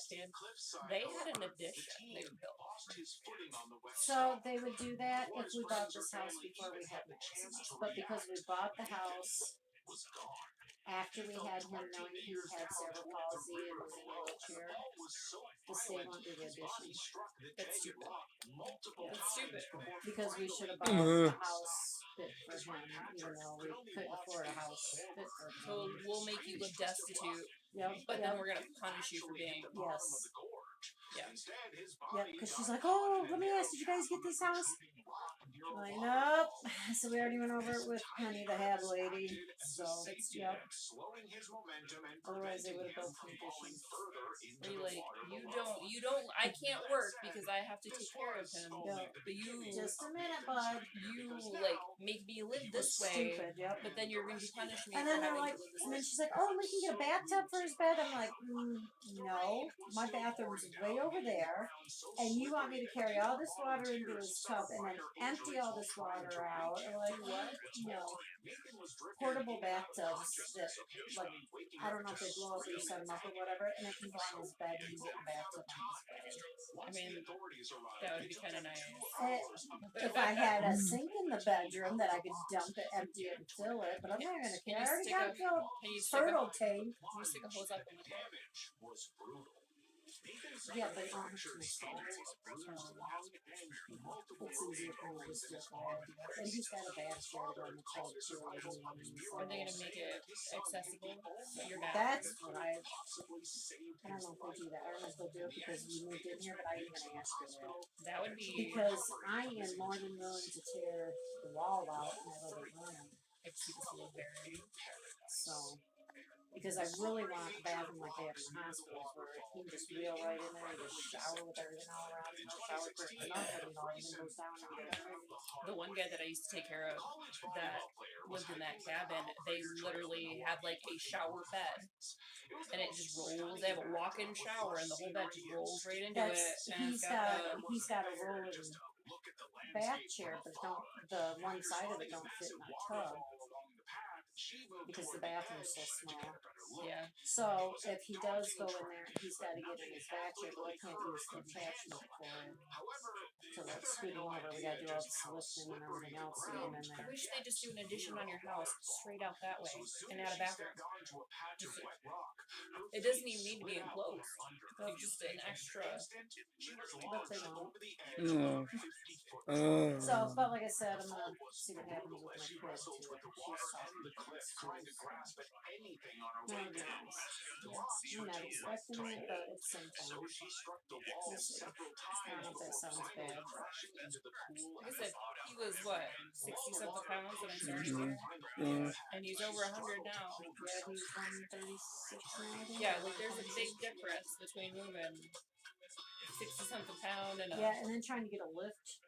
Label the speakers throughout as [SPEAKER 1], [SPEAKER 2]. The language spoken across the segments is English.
[SPEAKER 1] Dan. They had an addition they built.
[SPEAKER 2] So they would do that if we bought this house before we had Maximus. But because we bought the house after we had him, knowing he had cerebral palsy and was in a wheelchair, the state won't do the addition.
[SPEAKER 1] That's stupid. That's stupid.
[SPEAKER 2] Because we should have bought a house fit for him, even though we couldn't afford a house fit for him.
[SPEAKER 1] So we'll make you live destitute,
[SPEAKER 2] Yep,
[SPEAKER 1] but then we're gonna punish you for being.
[SPEAKER 2] Yes.
[SPEAKER 1] Yeah.
[SPEAKER 2] Yep, because she's like, oh, let me ask, did you guys get this house? I'm like, nope. So we already went over it with Penny, the head lady. So, yep. Otherwise, they would have built some additions.
[SPEAKER 1] Where you like, you don't, I can't work because I have to take care of him.
[SPEAKER 2] Yep.
[SPEAKER 1] But you,
[SPEAKER 2] just a minute, bud.
[SPEAKER 1] You like make me live this way.
[SPEAKER 2] Stupid, yep.
[SPEAKER 1] But then you're going to punish me.
[SPEAKER 2] And then they're like, and then she's like, oh, we can get a bathtub for his bed. I'm like, no, my bathroom's way over there, and you want me to carry all this water into his tub and then empty all this water out? Or like, what? No. Portable bathtubs that, like, I don't know if they blow up or you set them up or whatever, and it can go on his bed and use it in the bathtub on his bed.
[SPEAKER 1] I mean, that would be kind of nice.
[SPEAKER 2] If I had a sink in the bedroom that I could dump it, empty it, and fill it, but I'm not going to care. I already got a turtle tank.
[SPEAKER 1] Can you stick a hose up in the toilet?
[SPEAKER 2] Yeah, but on it's easier for me to just look at. And he's got a bad shirt on the cold too.
[SPEAKER 1] Are they gonna make it accessible? Your bath?
[SPEAKER 2] That's what I don't know if they do that. I don't know if they'll do it because we moved in here, but I didn't even ask for that.
[SPEAKER 1] That would be
[SPEAKER 2] because I am more than willing to tear the wall out and I let it run.
[SPEAKER 1] If she was a little buried.
[SPEAKER 2] So. Because I really want a bathroom like they have in the hospitals where you can just reel right in there and just shower with everything all around you. No shower for nothing, everything goes down and
[SPEAKER 1] the one guy that I used to take care of that lived in that cabin, they literally had like a shower bed. And it just rolls. They have a walk-in shower and the whole bed just rolls right into it. And
[SPEAKER 2] he's got a rolling bath chair, but the one side of it don't fit in the tub. Because the bathroom's so small.
[SPEAKER 1] Yeah.
[SPEAKER 2] So if he does go in there, he's got to get in his bath chair, but we can't use the attachment for it. So like scooting over, we got to do all this lifting and everything else to get in there.
[SPEAKER 1] I wish they just do an addition on your house straight out that way and add a bathroom. It doesn't even need to be enclosed. Like just an extra.
[SPEAKER 2] But they won't. So, but like I said, I'm gonna see what happens with my kid too. She's I'm not expecting it, but at the same time, I don't know if that sounds bad.
[SPEAKER 1] Like I said, he was what, 60-something pounds when I started here? And he's over 100 now.
[SPEAKER 2] Yeah, he's 136 now.
[SPEAKER 1] Yeah, like there's a big difference between moving 60-something pound and
[SPEAKER 2] yeah, and then trying to get a lift.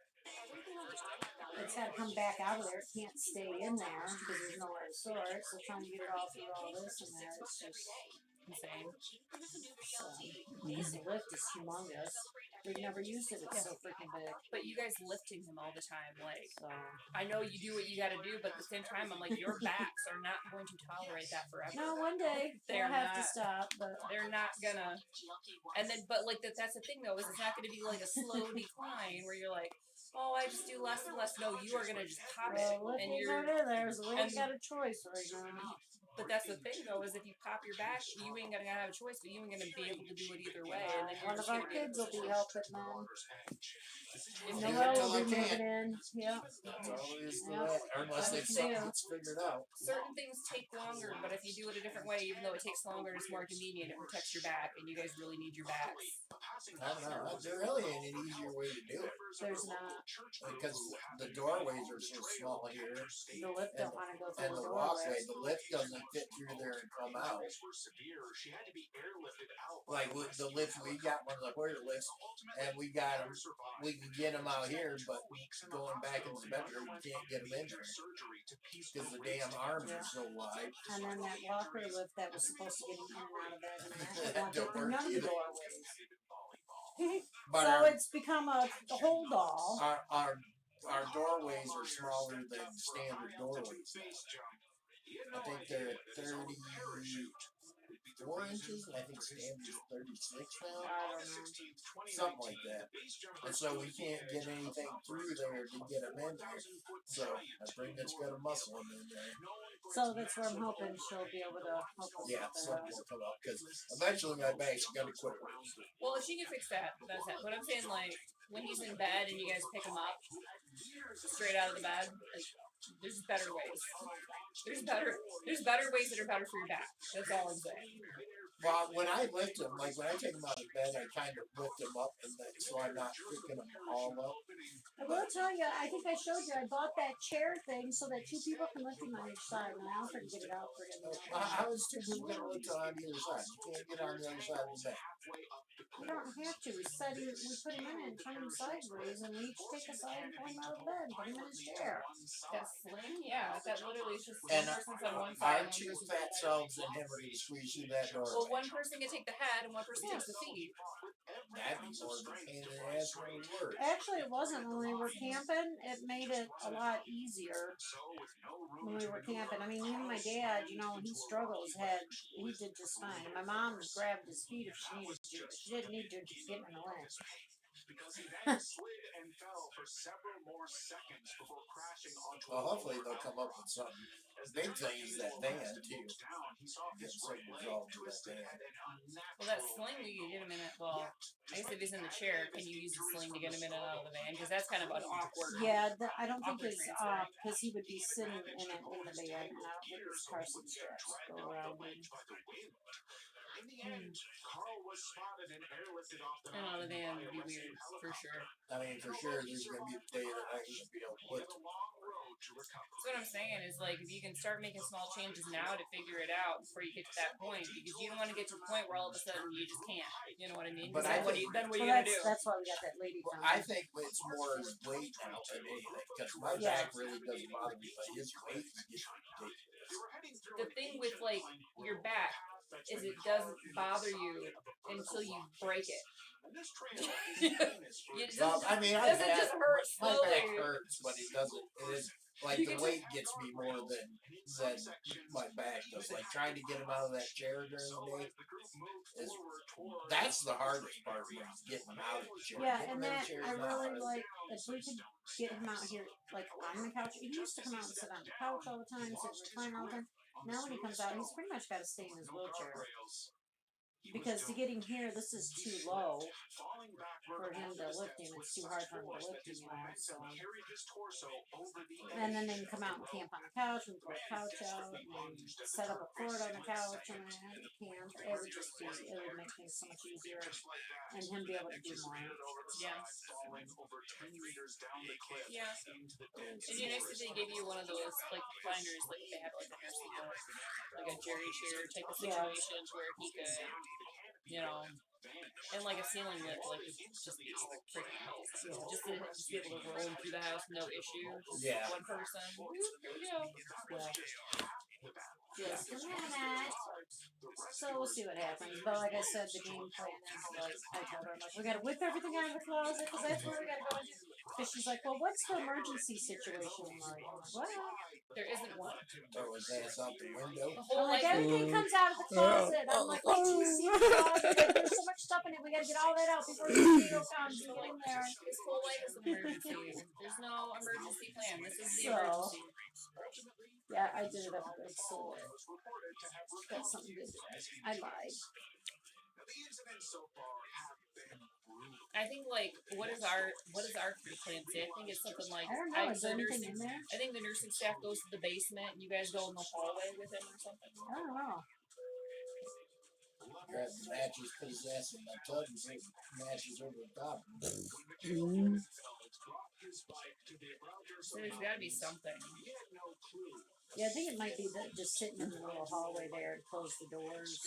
[SPEAKER 2] It's got to come back out of there. It can't stay in there because there's nowhere to store it. So trying to get it all through all this in there, it's just
[SPEAKER 1] insane.
[SPEAKER 2] So, this lift is humongous. We've never used it. It's so freaking big.
[SPEAKER 1] But you guys lifting him all the time, like, I know you do what you got to do, but at the same time, I'm like, your backs are not going to tolerate that forever.
[SPEAKER 2] No, one day they'll have to stop, but
[SPEAKER 1] they're not gonna. And then, but like that's the thing though, is it's not going to be like a slow decline where you're like, oh, I just do less and less. No, you are gonna just pop it,
[SPEAKER 2] and you're in there. So we ain't got a choice right now.
[SPEAKER 1] But that's the thing, though, is if you pop your back, you ain't gonna have a choice, but you ain't gonna be able to do it either way. And then
[SPEAKER 2] one of our kids will be helping them. Noel will be moving in. Yeah.
[SPEAKER 3] Unless they've something figured out.
[SPEAKER 1] Certain things take longer, but if you do it a different way, even though it takes longer, it's more convenient. It protects your back, and you guys really need your backs.
[SPEAKER 3] I don't know. There really ain't an easier way to do it.
[SPEAKER 2] There's not.
[SPEAKER 3] Because the doorways are so small here.
[SPEAKER 2] The lift don't want to go through
[SPEAKER 3] the doorway. Walkway, the lift doesn't fit through there and come out. Like with the lifts we got, one of the Hoyer lifts, and we got them. We can get them out here, but going back into the bedroom, we can't get them in there because the damn arms are so wide.
[SPEAKER 2] And then that walker lift that was supposed to get him in and out of bed, and none of the doorways. So it's become a hold all.
[SPEAKER 3] Our doorways are smaller than standard doorways. I think they're 30. 4 inches, and I think standard's 36 now.
[SPEAKER 2] I don't know.
[SPEAKER 3] Something like that. And so we can't get anything through there to get them in there. So I think that's got a muscle in there.
[SPEAKER 2] So that's where I'm hoping she'll be able to help us
[SPEAKER 3] Yeah,
[SPEAKER 2] with that.
[SPEAKER 3] something will come up because eventually my back's gonna quit hurting.
[SPEAKER 1] Well, if she can fix that, that's it. But I'm saying, like, when he's in bed and you guys pick him up straight out of the bed, like, there's better ways. There's better ways that are better for your back. That's all I'm saying.
[SPEAKER 3] Well, when I lift him, like when I take him out of bed, I kind of lift him up, and then, so I'm not picking them all up.
[SPEAKER 2] I will tell you, I think I showed you, I bought that chair thing so that 2 people can lift him on each side, and I offered to get it out for him.
[SPEAKER 3] I was thinking we were going to lift it on the other side. You can't get on the other side of the bed.
[SPEAKER 2] You don't have to. We said we put him in it and turn him sideways, and we each take a side and pull him out of bed and put him in his chair.
[SPEAKER 1] That sling, yeah, that literally is just
[SPEAKER 3] And
[SPEAKER 1] one person's on one
[SPEAKER 3] our
[SPEAKER 1] side. And
[SPEAKER 3] 2
[SPEAKER 1] one person's
[SPEAKER 3] fat selves and him are going to squeeze through that door.
[SPEAKER 1] well, one person can take the head and one person takes the feet.
[SPEAKER 3] That'd be more of a pain in the ass than it would.
[SPEAKER 2] Actually, it wasn't when we were camping. It made it a lot easier when we were camping. I mean, even my dad, you know, he struggles. He did just fine. My mom grabbed his feet if she needed to. She didn't need to get him in the leg.
[SPEAKER 3] Well, hopefully they'll come up with something. The big thing is that van, too. Get something resolved with that van.
[SPEAKER 1] Well, that sling, we can get him in it. Well, I guess if he's in the chair, can you use the sling to get him in and out of the van? Because that's kind of an awkward.
[SPEAKER 2] Yeah, I don't think
[SPEAKER 1] Awkward
[SPEAKER 2] his
[SPEAKER 1] transfer.
[SPEAKER 2] because he would be sitting in it in the van, and I don't think his Carson straps go around him.
[SPEAKER 1] And out of the van would be weird, for sure.
[SPEAKER 3] I mean, for sure, there's going to be a day that I'm going to be able to lift him.
[SPEAKER 1] That's what I'm saying is, like, if you can start making small changes now to figure it out before you get to that point, because you don't want to get to the point where all of a sudden you just can't. You know what I mean?
[SPEAKER 3] But
[SPEAKER 1] then
[SPEAKER 3] I
[SPEAKER 1] what are
[SPEAKER 3] think-
[SPEAKER 1] you, then what are
[SPEAKER 2] Well,
[SPEAKER 1] you going to do?
[SPEAKER 2] that's why we got that lady
[SPEAKER 3] Well,
[SPEAKER 2] coming.
[SPEAKER 3] I think it's more his weight now than anything, because my back really doesn't bother me, but his weight is getting ridiculous.
[SPEAKER 1] The thing with, like, your back is it doesn't bother you until you break it. It
[SPEAKER 3] Well,
[SPEAKER 1] doesn't,
[SPEAKER 3] I mean,
[SPEAKER 1] doesn't just hurt
[SPEAKER 3] my
[SPEAKER 1] slowly.
[SPEAKER 3] back hurts, but it doesn't. It is like
[SPEAKER 1] You
[SPEAKER 3] the
[SPEAKER 1] can
[SPEAKER 3] weight gets me more than my back does. Like trying to get him out of that chair during the day that's the hardest part when he's getting him out of the chair.
[SPEAKER 2] Yeah,
[SPEAKER 3] Getting
[SPEAKER 2] and
[SPEAKER 3] him in the
[SPEAKER 2] that
[SPEAKER 3] chair is
[SPEAKER 2] I
[SPEAKER 3] not
[SPEAKER 2] really
[SPEAKER 3] hard.
[SPEAKER 2] like. If we could get him out here, like on the couch. He used to come out and sit on the couch all the time, sit and recline all the time. Now when he comes out, he's pretty much got to stay in his wheelchair. Because to get him here, this is too low for him to lift him. It's too hard for him to lift him, you know. So, and then they can come out and camp on the couch and pull the couch out and set up a fort on the couch and then camp. It would just be, it would make things so much easier and him be able to do more.
[SPEAKER 1] Yeah. Yeah. It'd be nice if they gave you one of those, like, recliners, like they have, like, a nursing home, like a Jerry chair type of situation where he could, you know, and like a ceiling lift, like would just be freaking amazing. Just to be able to roll him through the house, no issue. Just
[SPEAKER 3] Yeah.
[SPEAKER 1] one person. Whoop, here we go.
[SPEAKER 2] Yeah. Just a minute. So we'll see what happens. But like I said, the game plan is like I told her, I'm like, we gotta whip everything out of the closet because that's where we gotta go into. Because she's like, well, what's the emergency situation like? I'm like, what?
[SPEAKER 1] There isn't one.
[SPEAKER 3] Throw his ass out the window.
[SPEAKER 1] The
[SPEAKER 2] I'm
[SPEAKER 1] whole
[SPEAKER 2] like,
[SPEAKER 1] life.
[SPEAKER 2] everything comes out of the closet. I'm like, wait till you see the closet. There's so much stuff in it. We gotta get all that out before the tornado comes and get in there.
[SPEAKER 1] This whole life is an emergency. There's no emergency plan. This is the
[SPEAKER 2] So-
[SPEAKER 1] emergency.
[SPEAKER 2] Yeah, I did it up good so that got something good. I lied.
[SPEAKER 1] I think like what is our care plan say? I think it's something like
[SPEAKER 2] I don't know. Is there
[SPEAKER 1] the
[SPEAKER 2] anything
[SPEAKER 1] nursing,
[SPEAKER 2] in there?
[SPEAKER 1] I think the nursing staff goes to the basement and you guys go in the hallway with him or something.
[SPEAKER 2] I don't know.
[SPEAKER 3] Grab the matches, put his ass in the tub and put matches over the top.
[SPEAKER 1] So there's gotta be something.
[SPEAKER 2] Yeah, I think it might be just sitting in the little hallway there and close the doors.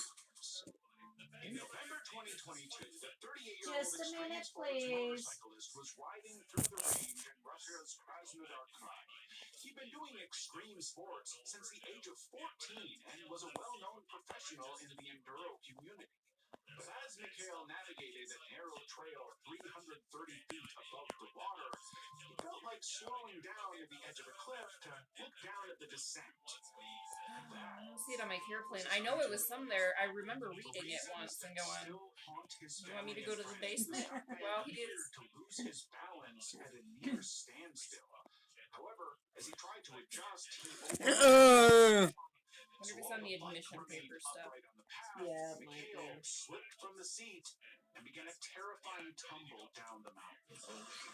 [SPEAKER 2] Just a minute, please.
[SPEAKER 1] I don't see it on my care plan. I know it was somewhere. I remember reading it once and going, "You want me to go to the basement?" Well, he is. Wonder if it's on the admission paper stuff.
[SPEAKER 2] Yeah, it might be.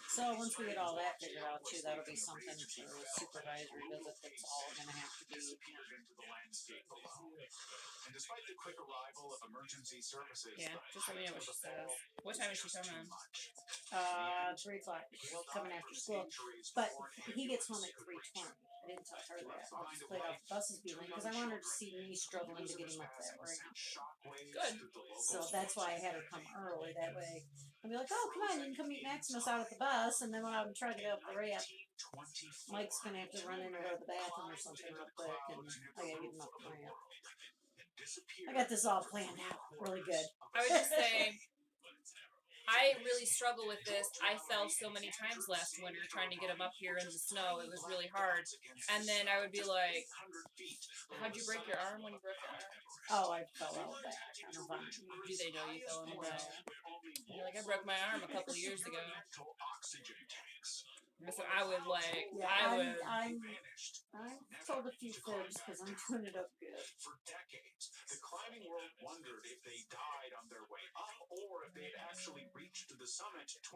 [SPEAKER 2] So once we get all that figured out too, that'll be something for a supervisory visit that's all gonna have to be.
[SPEAKER 1] Yeah, just let me know what she says. What time is she coming?
[SPEAKER 2] 3 o'clock. She's coming after school. But he gets home at 3:20. I didn't tell her that. I just played off the buses being late because I want her to see me struggling to get him up that ramp.
[SPEAKER 1] Good.
[SPEAKER 2] So that's why I had her come early. That way I'd be like, oh, come on, you can come meet Maximus out at the bus. And then when I'm trying to get up the ramp, Mike's going to have to run in or go to the bathroom or something real quick. And I got to get him up the ramp. I got this all planned out really good.
[SPEAKER 1] I would just say, I really struggle with this. I fell so many times last winter trying to get him up here in the snow. It was really hard. And then I would be like, how'd you break your arm when you broke your arm?
[SPEAKER 2] Oh, I fell out back on a vine.
[SPEAKER 1] Do they know you fell on the back? You're like, I broke my arm a couple of years ago. So I would like,
[SPEAKER 2] yeah, I've told a few fibs because I'm doing it up good.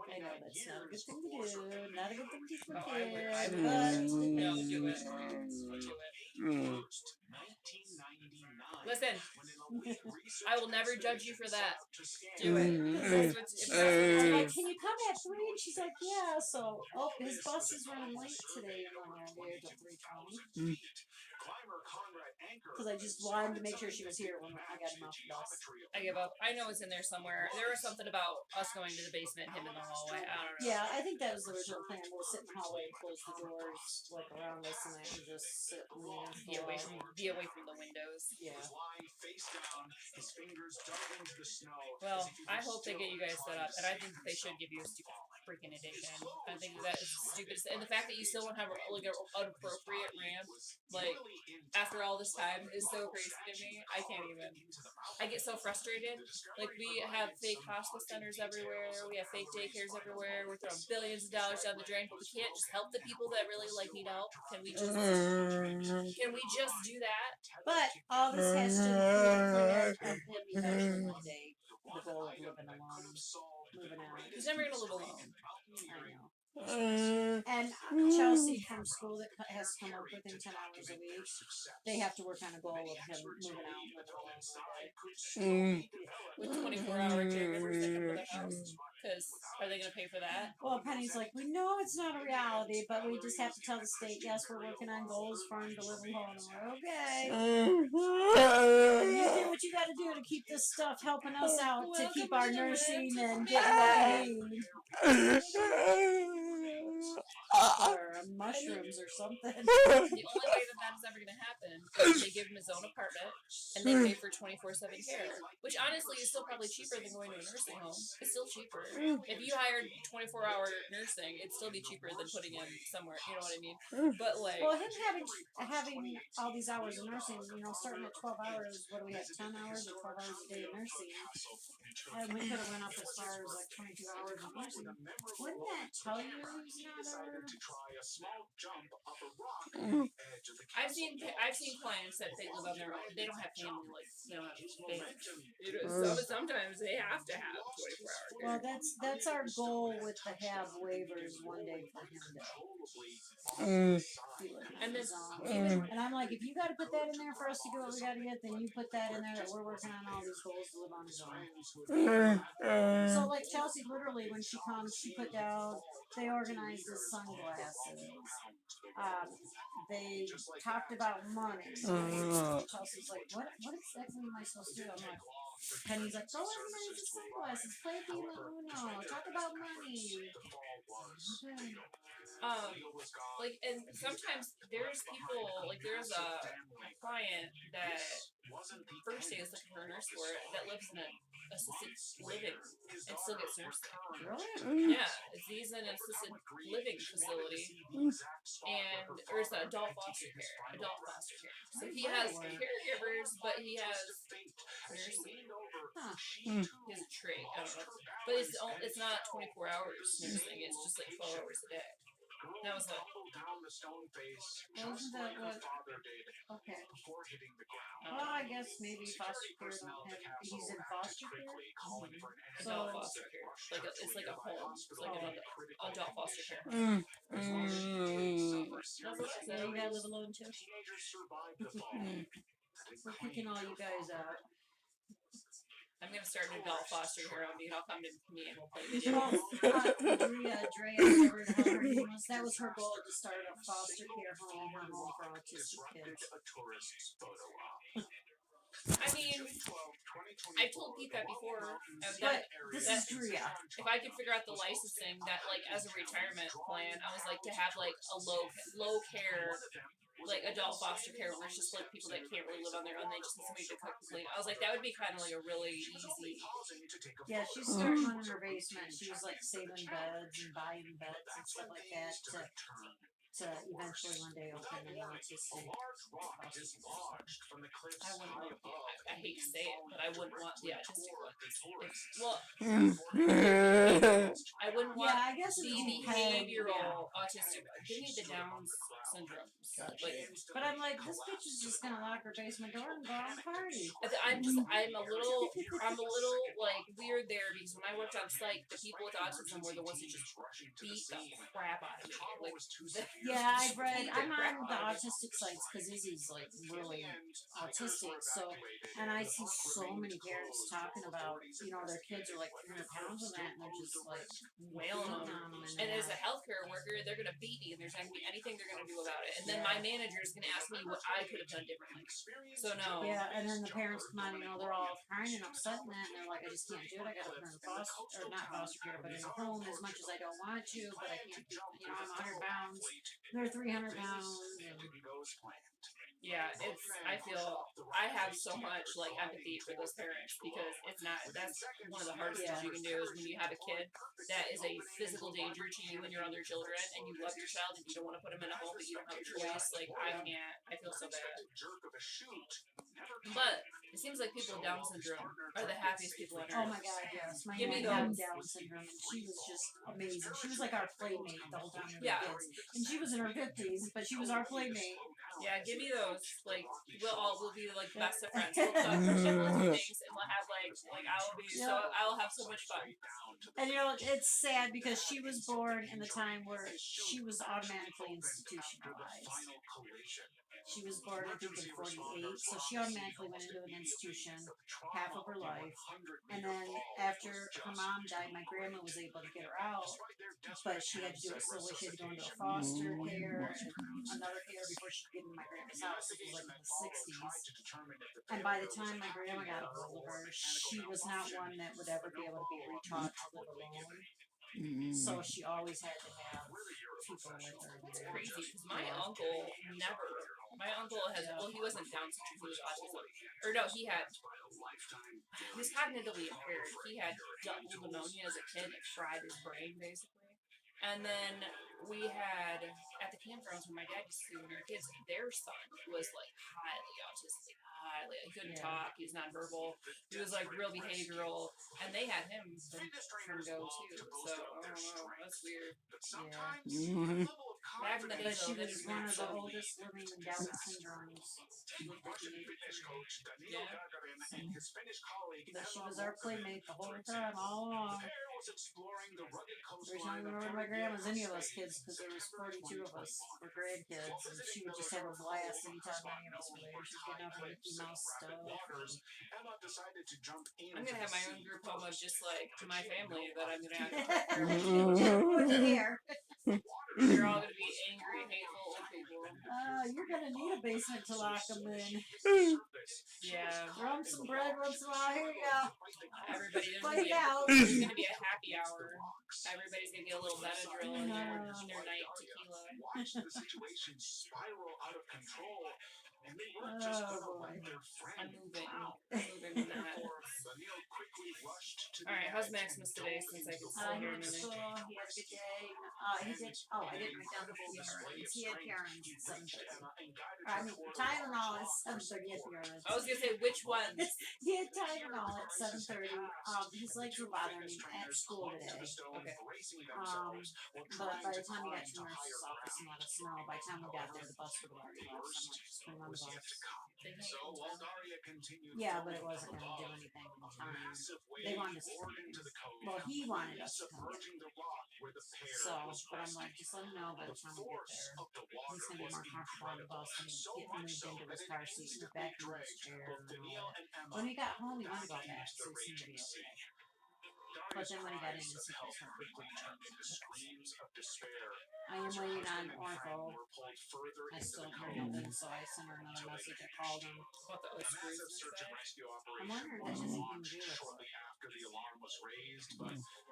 [SPEAKER 2] I know that's not a good thing to do. Not a good thing to do for kids.
[SPEAKER 1] No, do it. Do it. Listen, I will never judge you for that. Do it.
[SPEAKER 2] I'm like, can you come at 3? And she's like, yeah. So, his bus is running late today. I'm like, oh, yeah, till 3:20. Because I just wanted to make sure she was here when I got him off the bus.
[SPEAKER 1] I give up. I know it's in there somewhere. There was something about us going to the basement, him in the hallway. I don't know.
[SPEAKER 2] Yeah, I think that was the original plan. We'll sit in the hallway and close the doors like around us and just sit and
[SPEAKER 1] be away from the windows.
[SPEAKER 2] Yeah.
[SPEAKER 1] Well, I hope they get you guys set up, and I think they should give you a stupid freaking edition. I think that is stupid, and the fact that you still won't have like an appropriate ramp, like after all this time, is so crazy to me. I can't even. I get so frustrated. Like, we have fake hospice centers everywhere. We have fake daycares everywhere. We're throwing billions of dollars down the drain, but we can't just help the people that really need help. Can we just do that?
[SPEAKER 2] But all this has to include him eventually one day. The goal of living alone, moving out.
[SPEAKER 1] He's never gonna live alone.
[SPEAKER 2] I know. And Chelsea from school that has to come up within 10 hours a week, they have to work on a goal of him moving out and living alone one day.
[SPEAKER 1] With 24-hour caregivers that come to the house. Because are they going to pay for that?
[SPEAKER 2] Well, Penny's like, we know it's not a reality, but we just have to tell the state, yes, we're working on goals for him to live alone. And we're okay. You do what you got to do to keep this stuff helping us out, to keep our nursing and getting what we need. Or mushrooms or something.
[SPEAKER 1] The only way that is ever going to happen is they give him his own apartment and they pay for 24/7 care, which honestly is still probably cheaper than going to a nursing home. It's still cheaper. If you hired 24-hour nursing, it'd still be cheaper than putting him somewhere. You know what I mean? But like,
[SPEAKER 2] well, him having all these hours of nursing, starting at 12 hours. What do we have? 10 hours or 12 hours a day of nursing. And we could have went up as far as like 22 hours of nursing. Wouldn't that tell you he's not
[SPEAKER 1] I've seen clients that they live on their own. They don't have family, like they don't have sometimes they have to have 24 hours.
[SPEAKER 2] Well, that's our goal with the HAB waivers one day for him to
[SPEAKER 1] and this
[SPEAKER 2] and I'm like, if you got to put that in there for us to get what we got to get, then you put that in there that we're working on all these goals to live on his own. So like Chelsea, literally when she comes, she put down, they organized the sunglasses. They talked about money. Chelsea's like, what exactly am I supposed to do? I'm like, Penny's like, go organize the sunglasses, play Dima Uno, talk about money. Okay.
[SPEAKER 1] Like, and sometimes there's people, like, there's a client that first day is looking for a nurse for it that lives in an assisted living and still gets nursing.
[SPEAKER 2] Really?
[SPEAKER 1] Yeah, he's in an assisted living facility, and or it's adult foster care. So he has caregivers, but he has nursing.
[SPEAKER 2] Huh.
[SPEAKER 1] He has a trait. I don't know, but it's not 24 hours nursing. It's just like 12 hours a day. That was like,
[SPEAKER 2] Well, isn't that what? Okay. Well, I guess maybe foster care don't have. He's in foster care.
[SPEAKER 1] adult foster care. It's like a home. It's like an adult foster care. That's what I
[SPEAKER 2] Yeah,
[SPEAKER 1] said.
[SPEAKER 2] you gotta live alone too. We're kicking all you guys out.
[SPEAKER 1] I'm gonna start an adult foster care on me, and I'll come to me and we'll play video.
[SPEAKER 2] Well, Drea, whatever the hell her name was, that was her goal to start a foster care home, her home for autistic kids.
[SPEAKER 1] I mean, I've told Pete that before.
[SPEAKER 2] But this is Drea.
[SPEAKER 1] If I could figure out the licensing, that like as a retirement plan, I was like to have like a low care, like adult foster care, where it's just like people that can't really live on their own, they just need somebody to cook and clean. I was like, that would be kind of like a really easy.
[SPEAKER 2] Yeah, she's starting one in her basement. She was like saving beds and buying beds and stuff like that to eventually one day open an autistic foster care.
[SPEAKER 1] I wouldn't want the. I hate to say it, but I wouldn't want the autistic ones. Well, I wouldn't want
[SPEAKER 2] Yeah, I guess
[SPEAKER 1] the
[SPEAKER 2] it's
[SPEAKER 1] behavioral autistic. Give me the Down's syndrome. Like,
[SPEAKER 2] But I'm like, this bitch is just gonna lock her basement door and go out and party.
[SPEAKER 1] I'm a little like weird there because when I worked on site, the people with autism were the ones who just beat the crap out of me. Like,
[SPEAKER 2] yeah, I've read. I'm on the autistic sites because Izzy's like really autistic. So, and I see so many parents talking about, their kids are like 300 pounds on that, and they're just like
[SPEAKER 1] wailing on them. And as a healthcare worker, they're gonna beat me, and there's not gonna be anything they're gonna do about it. And then my manager is gonna ask me what I could have done differently. So no.
[SPEAKER 2] Yeah, and then the parents come on, they're all crying and upset and that, and they're like, I just can't do it. I gotta put her in foster, or not foster care, but in a home as much as I don't want to, but I can't. I'm 100 pounds. They're 300 pounds. And
[SPEAKER 1] yeah, I feel I have so much like empathy for those parents because that's one of the hardest things you can do is when you have a kid that is a physical danger to you and your other children and you love your child and you don't want to put them in a home but you don't have a choice. Like, I can't. I feel so bad. But it seems like people with Down syndrome are the happiest people on earth.
[SPEAKER 2] oh my god, yes. My aunt had Down syndrome and she was just amazing. She was like our playmate the whole time we were kids. And she was in her 50s, but she was our playmate.
[SPEAKER 1] Yeah, give me those. Like, we'll be like best of friends. We'll talk and things, and we'll have I'll have so much fun.
[SPEAKER 2] And it's sad because she was born in the time where she was automatically institutionalized. She was born, I think, in 48, so she automatically went into an institution half of her life. And then after her mom died, my grandma was able to get her out, but she had to do it slowly. She had to go into a foster care and another care before she could get into my grandma's house. It was like in the 60s. And by the time my grandma got a hold of her, she was not one that would ever be able to be retaught to live alone. So she always had to have people with her.
[SPEAKER 1] It's crazy because my uncle he wasn't Down syndrome, he was autism. Or no, he was cognitively impaired. He had double pneumonia as a kid that fried his brain basically. And then we had at the campgrounds when my dad used to see when we were kids, their son was like highly autistic. He couldn't talk, he was nonverbal, he was like real behavioral, and they had him from go too. So I don't know, that's weird. Yeah. Back in the day,
[SPEAKER 2] but she was one of the oldest living Down syndromes.
[SPEAKER 1] Yeah.
[SPEAKER 2] But she was our playmate the whole time, all along. Every time we went over to my grandma's, any of us kids, because there was 42 of us, were grandkids, and she would just have a blast anytime any of us were there. She'd get out her Mickey Mouse stuff.
[SPEAKER 1] I'm gonna have my own group home of just like my family that I'm gonna have to
[SPEAKER 2] here.
[SPEAKER 1] You're all gonna be angry, hateful old people.
[SPEAKER 2] You're gonna need a basement to lock them in.
[SPEAKER 1] Yeah.
[SPEAKER 2] Throw them some bread once in a while. Here you go.
[SPEAKER 1] Everybody,
[SPEAKER 2] Fight out.
[SPEAKER 1] there's gonna be a happy hour. Everybody's gonna get a little Benadryl in their night tequila.
[SPEAKER 2] Oh boy.
[SPEAKER 1] I'm moving that. Alright, how's Maximus today since I can still
[SPEAKER 2] He
[SPEAKER 1] hear
[SPEAKER 2] went
[SPEAKER 1] him
[SPEAKER 2] to
[SPEAKER 1] in there?
[SPEAKER 2] school. He had a good day. He did. Oh, I didn't write down the PRNs. He had PRNs at 7:30. I mean, Tylenol at 7:30. He had PRNs.
[SPEAKER 1] I was gonna say which ones.
[SPEAKER 2] He had Tylenol at 7:30. His legs were bothering him at school today.
[SPEAKER 1] Okay.
[SPEAKER 2] But by the time he got to the nurse's office and let us know, by the time we got there, the bus would have already left. So I'm like, just bring on the bus. Yeah, but it wasn't going to do anything in time. They wanted us to come in. Well, he wanted us to come in. So, but I'm like, just let him know by the time we get there. He's going to be more comfortable on the bus and get moved into his car seat and back into his chair and all that. When he got home, he wanted to go back, so he seemed to be okay. But then when he got in, his sickness went pretty quick. I am waiting on ortho. I still hear nothing, so I sent her another message. I called him.
[SPEAKER 1] What the screws and stuff?
[SPEAKER 2] I'm wondering if that has anything to do with it.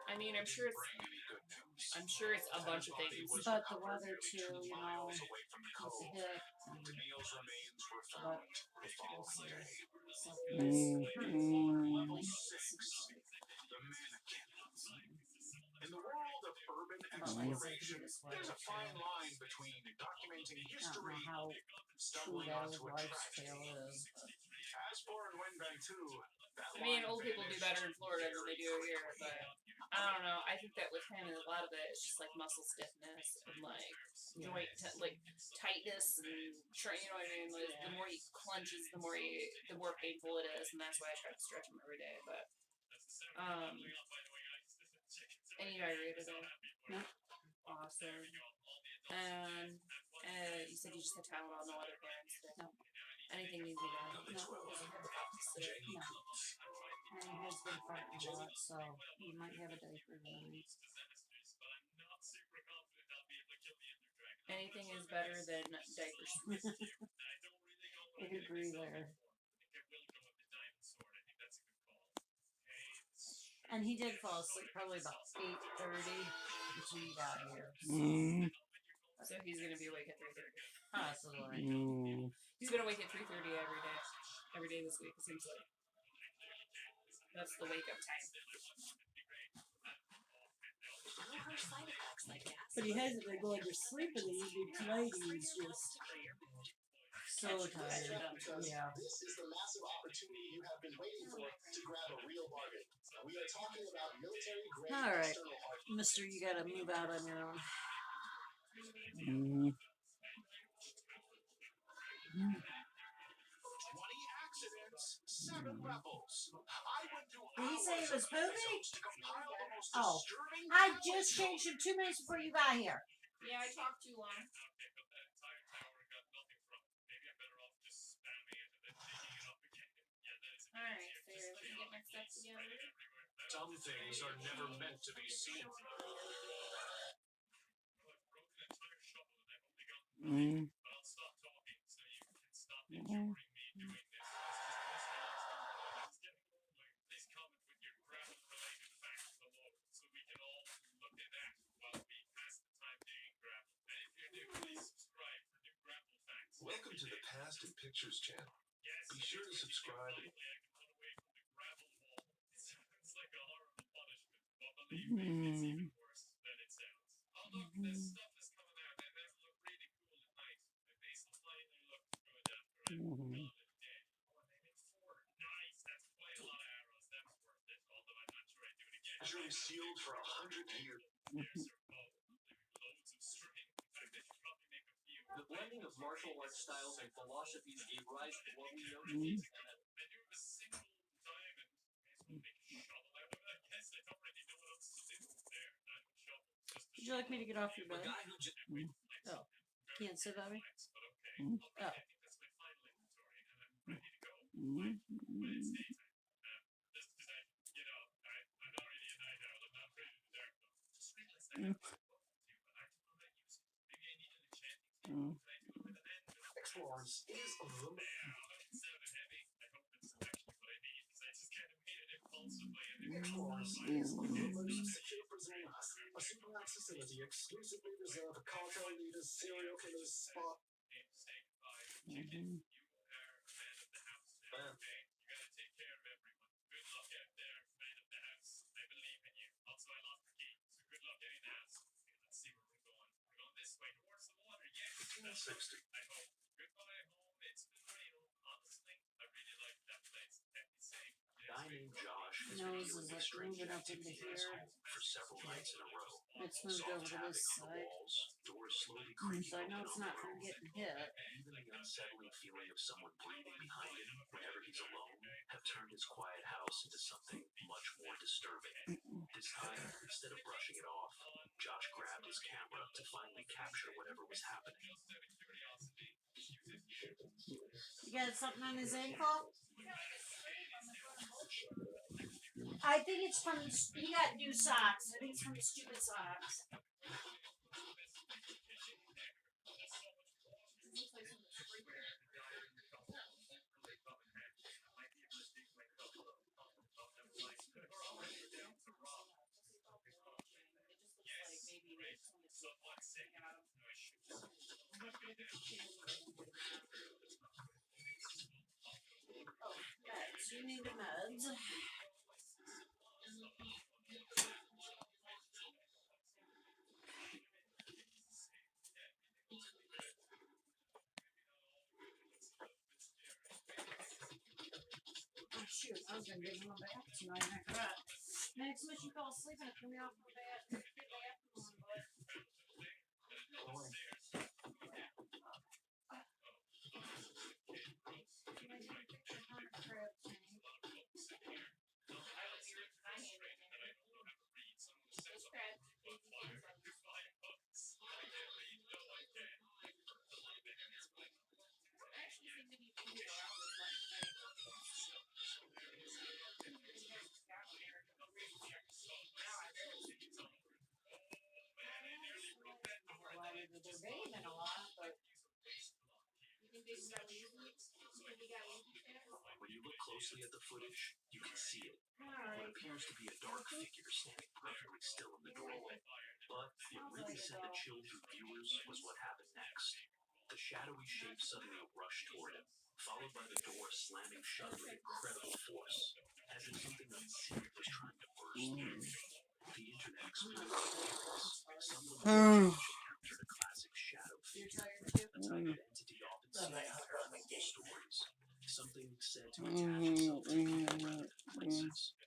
[SPEAKER 1] I mean, I'm sure it's a bunch of things.
[SPEAKER 2] But the weather too, you know, with the hip, and, but we'll see. But like I said, he just weather too. I don't know how true that old wife's tale is.
[SPEAKER 1] I mean, old people do better in Florida than they do here, but I don't know. I think that with him, a lot of it is just like muscle stiffness and like joint like tightness and you know what I mean. Like, the more he clenches, the more painful it is, and that's why I try to stretch him every day. But any diarrhea today?
[SPEAKER 2] No.
[SPEAKER 1] Awesome. And you said you just had Tylenol, no other parents.
[SPEAKER 2] No.
[SPEAKER 1] Anything needs to be done?
[SPEAKER 2] No. No. And he has been fighting a lot, so he might have a diaper tonight.
[SPEAKER 1] Anything is better than diapers.
[SPEAKER 2] I agree there. And he did fall asleep probably about 8:30 until he got here.
[SPEAKER 1] So he's gonna be awake at 3:30.
[SPEAKER 2] Possibly.
[SPEAKER 1] He's been awake at 3:30 every day. Every day this week, it seems like. That's the wake up time.
[SPEAKER 2] But he hasn't been going to sleep in the evening tonight. He's just so tired. Yeah.
[SPEAKER 4] This is the massive opportunity you have been waiting for to grab a real bargain. We are talking about military grade.
[SPEAKER 2] All right, Mister, you gotta move out on your own.
[SPEAKER 4] 20 accidents, 7 rebels.
[SPEAKER 2] Did he say he was pooping? Oh, I just changed him 2 minutes before you got here.
[SPEAKER 1] Yeah, I talked too long. Alright, so let me get my stuff together.
[SPEAKER 4] Some things are never meant to be seen. Welcome to the Past and Pictures channel. Be sure to subscribe. Treasury sealed for 100 years. The blending of martial arts styles and philosophies gave rise to what we know today.
[SPEAKER 2] Would you like me to get off your bed? Oh, can't sit on me? Oh.
[SPEAKER 4] Explorers is Explorers is secure prison. Super access to the exclusively reserved cartel leaders, serial killers spot.
[SPEAKER 5] Mm-hmm.
[SPEAKER 4] Guy named Josh has
[SPEAKER 2] Nose
[SPEAKER 4] been
[SPEAKER 2] is
[SPEAKER 4] dealing with
[SPEAKER 2] like
[SPEAKER 4] strange
[SPEAKER 2] moving up into
[SPEAKER 4] activity in his
[SPEAKER 2] here.
[SPEAKER 4] home for several nights in a row.
[SPEAKER 2] It's moved
[SPEAKER 4] Soft
[SPEAKER 2] over to
[SPEAKER 4] tapping
[SPEAKER 2] this
[SPEAKER 4] on the
[SPEAKER 2] side.
[SPEAKER 4] walls, doors slowly creaking
[SPEAKER 2] So I know
[SPEAKER 4] open
[SPEAKER 2] it's
[SPEAKER 4] on
[SPEAKER 2] not
[SPEAKER 4] their
[SPEAKER 2] from
[SPEAKER 4] own.
[SPEAKER 2] getting hit.
[SPEAKER 4] Even the unsettling feeling of someone breathing behind him whenever he's alone have turned his quiet house into something much more disturbing. This time, instead of brushing it off, Josh grabbed his camera to finally capture whatever was happening.
[SPEAKER 2] You got something on his ankle? I think it's from, he got new socks. I think it's from stupid socks. Oh, meds. You need the meds. Oh, shoot. I was going to give him a bath tonight and I forgot. Next time you fall asleep and threw me off for a bath. Get the bathroom on, bud. They're bathing a lot, but
[SPEAKER 4] When you look closely at the footage, you can see it. What appears to be a dark figure standing perfectly still in the doorway. But what really sent the chill through viewers was what happened next. The shadowy shape suddenly rushed toward him, followed by the door slamming shut with incredible force, as if something unseen was trying to burst through. The internet exploded with theories. Some of them captured a classic shadow figure, a type of entity often seen in paranormal stories. Something said to attach itself to people rather than places.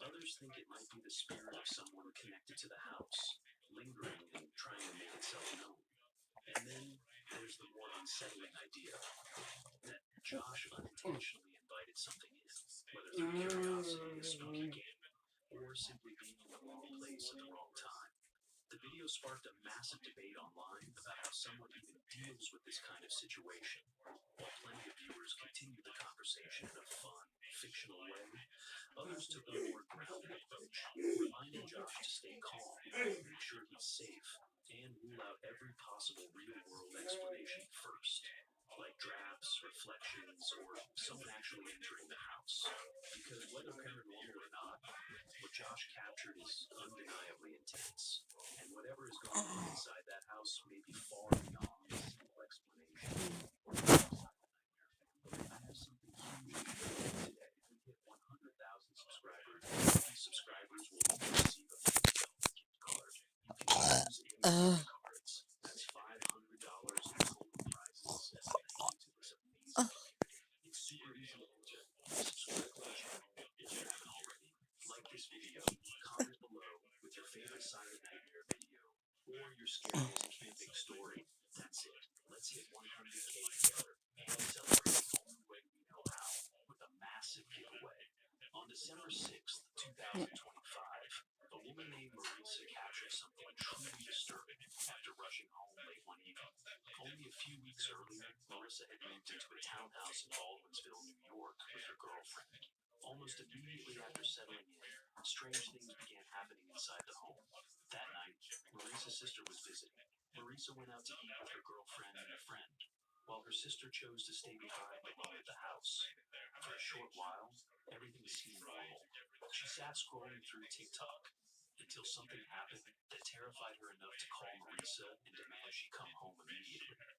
[SPEAKER 4] Others think it might be the spirit of someone connected to the house, lingering and trying to make itself known. And then there's the more unsettling idea that Josh unintentionally invited something in, whether through curiosity, a spooky game, or simply being in the wrong place at the wrong time. The video sparked a massive debate online about how someone even deals with this kind of situation. While plenty of viewers continued the conversation in a fun, fictional way, others took a more grounded approach, reminding Josh to stay calm, make sure he's safe, and rule out every possible real-world explanation first, like drafts, reflections, or someone actually entering the house. Because whether paranormal or not, what Josh captured is undeniably intense, and whatever is going on inside that house may be far beyond a simple explanation. I have something huge today. If we hit 100,000 subscribers, these subscribers will receive a $50 gift card. You can use any gift cards. That's $500 in total prizes as a thank you to this amazing community. It's super easy to enter. Subscribe to the channel if you haven't already. Like this video, comment below with your favorite silent nightmare video or your scariest camping story. That's it. Let's hit 100K together and celebrate the only way we know how, with a massive giveaway. On December 6th, 2025, a woman named Marisa captured something truly disturbing after rushing home late one evening. Only a few weeks earlier, Marisa had moved into a townhouse in Baldwinsville, New York with her girlfriend. Almost immediately after settling in, strange things began happening inside the home. That night, Marisa's sister was visiting. Marisa went out to eat with her girlfriend and a friend, while her sister chose to stay behind alone at the house. For a short while, everything seemed normal. She sat scrolling through TikTok, until something happened that terrified her enough to call Marisa and demand she come home immediately.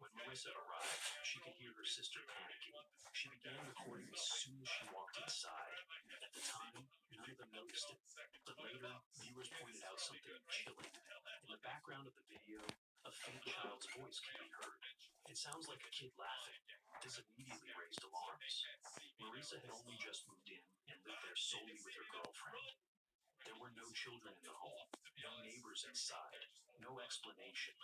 [SPEAKER 4] When Marissa arrived, she could hear her sister panicking. She began recording as soon as she walked inside. At the time, none of them noticed it. But later, viewers pointed out something chilling. In the background of the video, a faint child's voice can be heard. It sounds like a kid laughing. This immediately raised alarms. Marisa had only just moved in and lived there solely with her girlfriend. There were no children in the home, no neighbors inside, no explanation.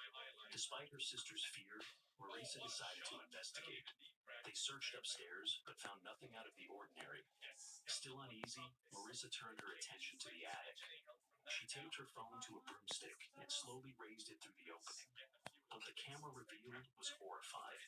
[SPEAKER 4] Despite her sister's fear, Marisa decided to investigate. They searched upstairs, but found nothing out of the ordinary. Still uneasy, Marisa turned her attention to the attic. She taped her phone to a broomstick and slowly raised it through the opening. What the camera revealed was horrifying.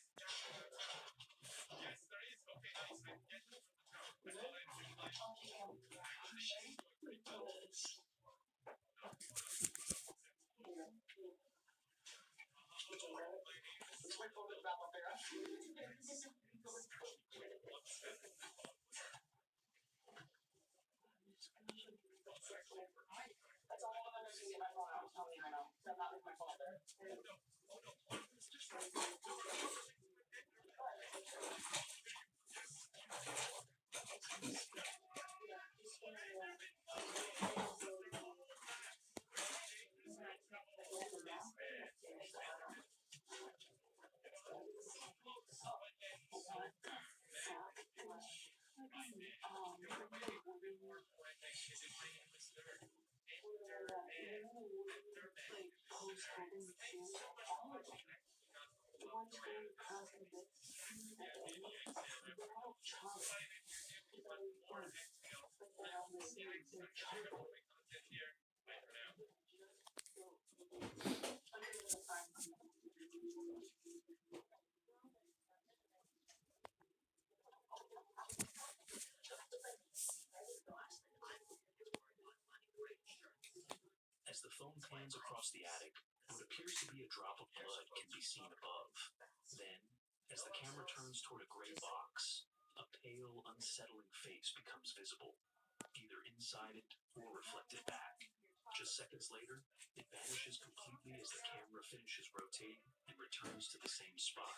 [SPEAKER 4] As the phone pans across the attic, what appears to be a drop of blood can be seen above. Then, as the camera turns toward a gray box, a pale, unsettling face becomes visible, either inside it or reflected back. Just seconds later, it vanishes completely as the camera finishes rotating and returns to the same spot.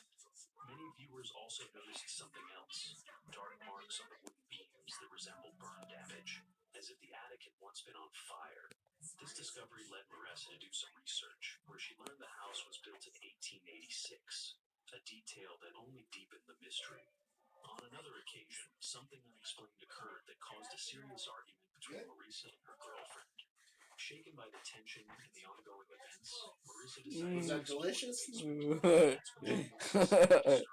[SPEAKER 4] Many viewers also noticed something else, dark marks on the wooden beams that resemble burn damage, as if the attic had once been on fire. This discovery led Marissa to do some research, where she learned the house was built in 1886, a detail that only deepened the mystery. On another occasion, something unexplained occurred that caused a serious argument between Marissa and her girlfriend. Shaken by the tension and the ongoing events, Marissa decided
[SPEAKER 3] Was that delicious?
[SPEAKER 4] that's when she disturbing.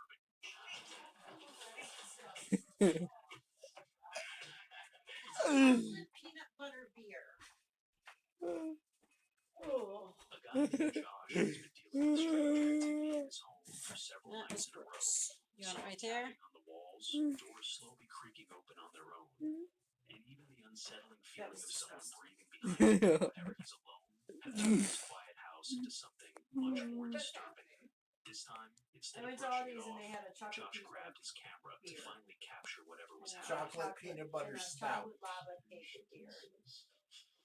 [SPEAKER 2] Peanut butter beer. Oh,
[SPEAKER 4] A guy named Josh has been dealing with strange activity in his home for several
[SPEAKER 2] that was
[SPEAKER 4] nights in a row.
[SPEAKER 2] gross. You want it right
[SPEAKER 4] Soft
[SPEAKER 2] there?
[SPEAKER 4] tapping on the walls, doors slowly creaking open on their own, and even the unsettling feeling of
[SPEAKER 2] was
[SPEAKER 4] someone
[SPEAKER 2] disgusting.
[SPEAKER 4] breathing behind him whenever he's alone have turned his quiet house into something much more disturbing. This time,
[SPEAKER 2] I
[SPEAKER 4] instead of
[SPEAKER 2] went to all
[SPEAKER 4] brushing it
[SPEAKER 2] these and
[SPEAKER 4] off,
[SPEAKER 2] they had a chocolate
[SPEAKER 4] Josh
[SPEAKER 2] peanut
[SPEAKER 4] grabbed
[SPEAKER 2] butter
[SPEAKER 4] his camera to
[SPEAKER 2] beer.
[SPEAKER 4] finally capture whatever was
[SPEAKER 2] and a
[SPEAKER 4] happening.
[SPEAKER 3] Chocolate peanut butter
[SPEAKER 2] and a
[SPEAKER 3] stout.
[SPEAKER 2] chocolate lava cake beer.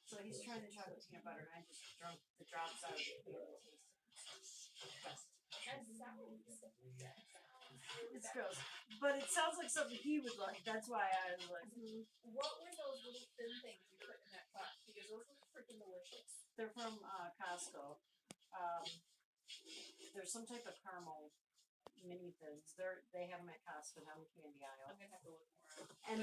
[SPEAKER 2] So he's trying the chocolate peanut butter, and I just drunk the drops out of the beer. It's gross, but it sounds like something he would like. That's why I was like,
[SPEAKER 1] What were those little thin things you put in that pot? Because those look freaking delicious.
[SPEAKER 2] they're from Costco. There's some type of caramel mini thins. They have them at Costco down the candy aisle,
[SPEAKER 1] I'm gonna have to look more.
[SPEAKER 2] and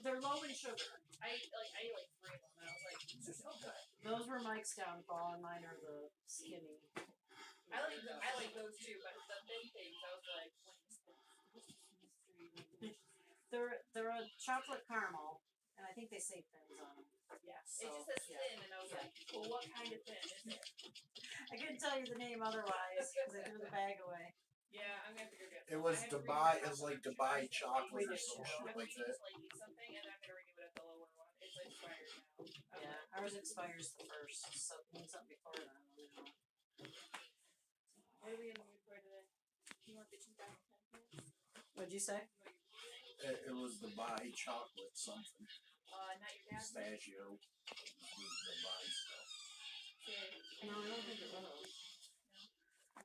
[SPEAKER 2] they're low in sugar.
[SPEAKER 1] I ate like 3 of them, and I was like, these are so good.
[SPEAKER 2] Those were Mike's downfall, and mine are the skinny.
[SPEAKER 1] I like those too, but the thin things, I was like,
[SPEAKER 2] They're a chocolate caramel, and I think they say thins on them.
[SPEAKER 1] yeah.
[SPEAKER 2] So,
[SPEAKER 1] It just says
[SPEAKER 2] yeah.
[SPEAKER 1] thin, and I was like, well, what kind of thin is it?
[SPEAKER 2] I couldn't tell you the name otherwise because I threw the bag away.
[SPEAKER 1] Yeah, I'm gonna figure it out.
[SPEAKER 3] It was Dubai. It was like Dubai chocolate or some shit like that.
[SPEAKER 1] Like eat something, and I'm gonna renew it at the lower one. It's expired now.
[SPEAKER 2] Yeah, ours expires the 1st, so if you need something before then, let me know.
[SPEAKER 1] What are we in the mood for today? You want the 2010 pants?
[SPEAKER 2] What'd you say?
[SPEAKER 3] It was Dubai chocolate something.
[SPEAKER 1] Not your dad's.
[SPEAKER 3] Pistachio. Dubai stuff.
[SPEAKER 2] No, I don't think it was.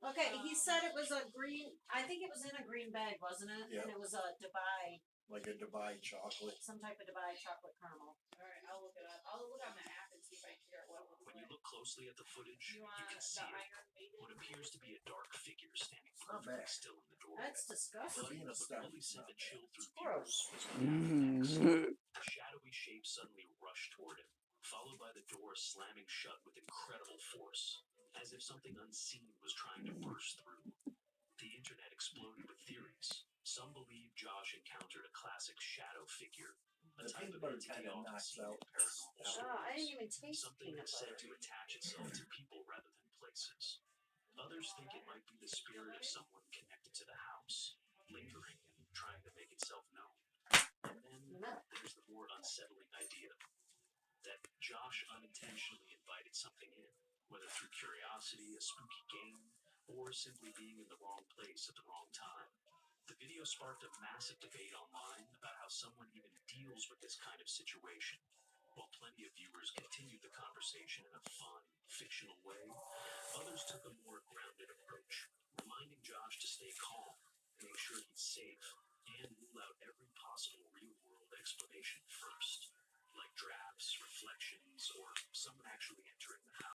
[SPEAKER 2] Okay, he said it was a green. I think it was in a green bag, wasn't it?
[SPEAKER 3] Yeah.
[SPEAKER 2] And it was a Dubai,
[SPEAKER 3] Like a Dubai chocolate.
[SPEAKER 2] some type of Dubai chocolate caramel.
[SPEAKER 1] Alright, I'll look it up. I'll look on the app and see if I can figure out what it looks
[SPEAKER 4] When you
[SPEAKER 1] like.
[SPEAKER 4] look closely at the footage,
[SPEAKER 1] You
[SPEAKER 4] you
[SPEAKER 1] want
[SPEAKER 4] can
[SPEAKER 1] the
[SPEAKER 4] see it.
[SPEAKER 1] Iron Maiden?
[SPEAKER 4] What appears to be a dark figure standing
[SPEAKER 3] Not
[SPEAKER 4] perfectly
[SPEAKER 3] bad.
[SPEAKER 4] still in the doorway.
[SPEAKER 2] That's disgusting.
[SPEAKER 3] Being a
[SPEAKER 4] But
[SPEAKER 3] stuff
[SPEAKER 4] what really
[SPEAKER 3] is
[SPEAKER 4] sent
[SPEAKER 3] not
[SPEAKER 4] the chill through
[SPEAKER 2] Gross.
[SPEAKER 4] viewers was what happened next. A shadowy shape suddenly rushed toward him, followed by the door slamming shut with incredible force, as if something unseen was trying to burst through. The internet exploded with theories. Some believe Josh encountered a classic shadow figure, a
[SPEAKER 3] The
[SPEAKER 4] type
[SPEAKER 3] peanut
[SPEAKER 4] of
[SPEAKER 3] butter
[SPEAKER 4] entity
[SPEAKER 3] kind of
[SPEAKER 4] often
[SPEAKER 3] knocks
[SPEAKER 4] seen in
[SPEAKER 3] out.
[SPEAKER 4] paranormal
[SPEAKER 2] Oh, I
[SPEAKER 4] stories.
[SPEAKER 2] didn't even taste
[SPEAKER 4] Something
[SPEAKER 2] peanut
[SPEAKER 4] that's said
[SPEAKER 2] butter.
[SPEAKER 4] to attach itself to people rather than places. Others think it might be the spirit of someone connected to the house, lingering and trying to make itself known. And then there's the more unsettling idea that Josh unintentionally invited something in, whether through curiosity, a spooky game, or simply being in the wrong place at the wrong time. The video sparked a massive debate online about how someone even deals with this kind of situation. While plenty of viewers continued the conversation in a fun, fictional way, others took a more grounded approach, reminding Josh to stay calm and make sure he's safe.